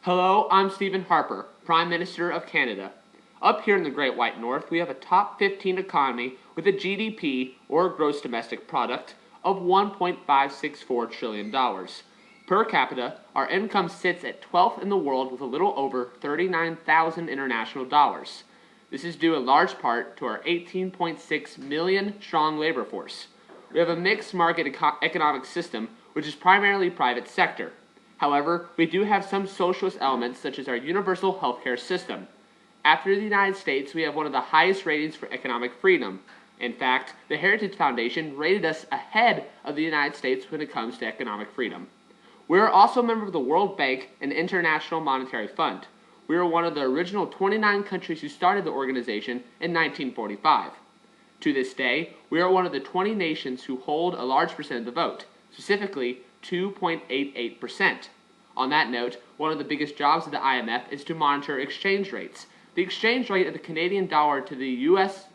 Hello, I'm Stephen Harper, Prime Minister of Canada. Up here in the Great White North, we have a top 15 economy with a GDP, or gross domestic product, of $1.564 trillion. Per capita, our income sits at 12th in the world with a little over 39,000 international dollars. This is due in large part to our 18.6 million strong labor force. We have a mixed market economic system, which is primarily private sector. However, we do have some socialist elements such as our universal healthcare system. After the United States, we have one of the highest ratings for economic freedom. In fact, the Heritage Foundation rated us ahead of the United States when it comes to economic freedom. We are also a member of the World Bank and International Monetary Fund. We are one of the original 29 countries who started the organization in 1945. To this day, we are one of the 20 nations who hold a large percent of the vote, specifically 2.88%. On that note, one of the biggest jobs of the IMF is to monitor exchange rates. The exchange rate of the Canadian dollar to the US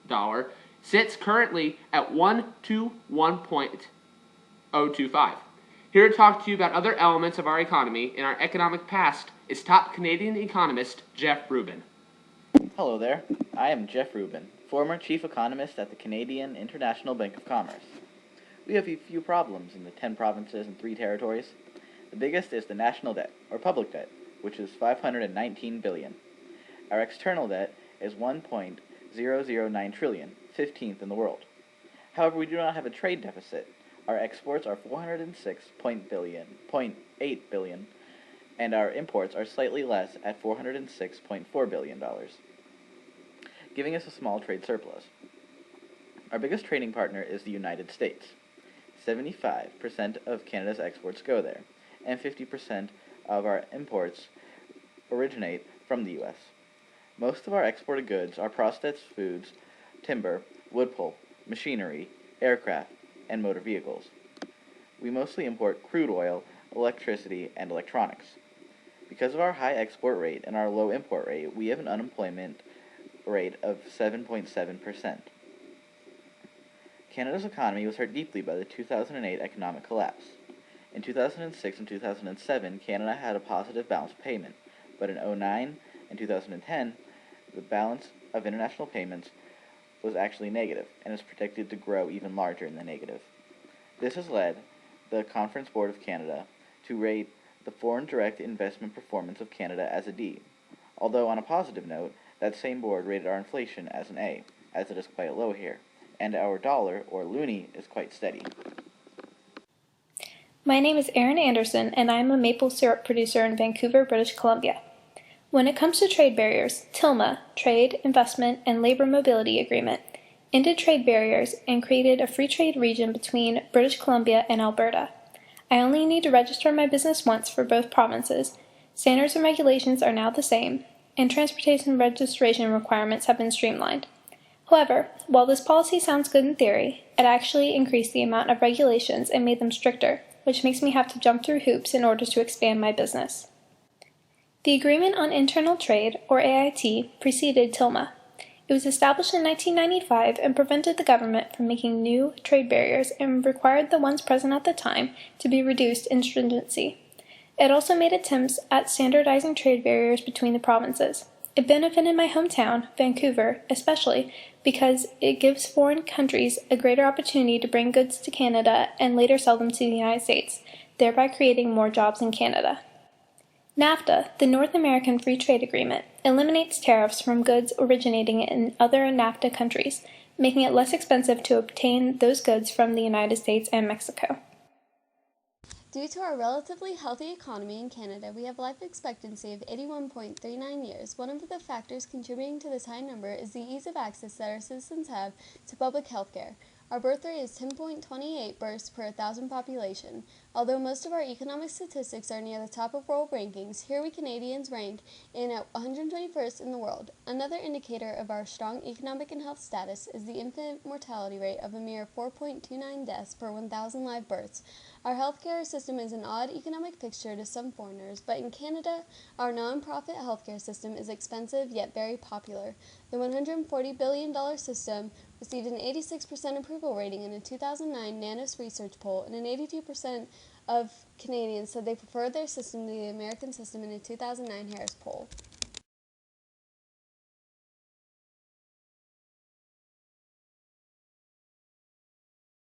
dollar sits currently at 1 to 1.025. Here to talk to you about other elements of our economy and our economic past is top Canadian economist Jeff Rubin. Hello there, I am Jeff Rubin, former chief economist at the Canadian International Bank of Commerce. We have a few problems in the 10 provinces and 3 territories. The biggest is the national debt, or public debt, which is $519 billion. Our external debt is $1.009 trillion, 15th in the world. However, we do not have a trade deficit. Our exports are $406.8 billion, and our imports are slightly less at $406.4 billion, giving us a small trade surplus. Our biggest trading partner is the United States. 75% of Canada's exports go there, and 50% of our imports originate from the U.S. Most of our exported goods are processed foods, timber, wood pulp, machinery, aircraft, and motor vehicles. We mostly import crude oil, electricity, and electronics. Because of our high export rate and our low import rate, we have an unemployment rate of 7.7%. Canada's economy was hurt deeply by the 2008 economic collapse. In 2006 and 2007, Canada had a positive balance of payment, but in 2009 and 2010, the balance of international payments was actually negative and is predicted to grow even larger in the negative. This has led the Conference Board of Canada to rate the foreign direct investment performance of Canada as a D, although on a positive note, that same board rated our inflation as an A, as it is quite low here, and our dollar, or loonie, is quite steady. My name is Erin Anderson, and I am a maple syrup producer in Vancouver, British Columbia. When it comes to trade barriers, TILMA, Trade, Investment, and Labor Mobility Agreement, ended trade barriers and created a free trade region between British Columbia and Alberta. I only need to register my business once for both provinces. Standards and regulations are now the same, and transportation registration requirements have been streamlined. However, while this policy sounds good in theory, it actually increased the amount of regulations and made them stricter, which makes me have to jump through hoops in order to expand my business. The Agreement on Internal Trade, or AIT, preceded TILMA. It was established in 1995 and prevented the government from making new trade barriers and required the ones present at the time to be reduced in stringency. It also made attempts at standardizing trade barriers between the provinces. It benefited my hometown, Vancouver, especially because it gives foreign countries a greater opportunity to bring goods to Canada and later sell them to the United States, thereby creating more jobs in Canada. NAFTA, the North American Free Trade Agreement, eliminates tariffs from goods originating in other NAFTA countries, making it less expensive to obtain those goods from the United States and Mexico. Due to our relatively healthy economy in Canada, we have a life expectancy of 81.39 years. One of the factors contributing to this high number is the ease of access that our citizens have to public health care. Our birth rate is 10.28 births per 1,000 population. Although most of our economic statistics are near the top of world rankings, here we Canadians rank in at 121st in the world. Another indicator of our strong economic and health status is the infant mortality rate of a mere 4.29 deaths per 1,000 live births. Our healthcare system is an odd economic picture to some foreigners, but in Canada, our non-profit healthcare system is expensive yet very popular. The $140 billion system received an 86% approval rating in a 2009 Nanos research poll, and an 82% of Canadians said they preferred their system to the American system in a 2009 Harris poll.